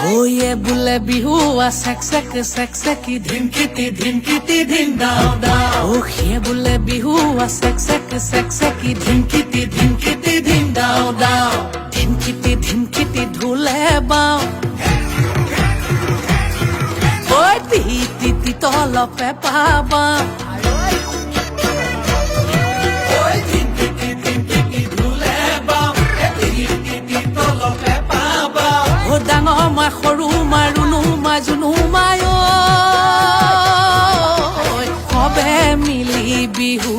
way বুলে বিহু সেক সেকি ধিনকিটি ধিন দাও দাও ও হে বুলে বিহু সেক সেকি ধিনকিটি ধিন দাও দাও ধিনকিটি ঢোলে বাও ওই তিতি তলপে পাবা ডাঙৰ মা সৰু মা ৰুণু মা জুনু মায় সবে মিলি বিহু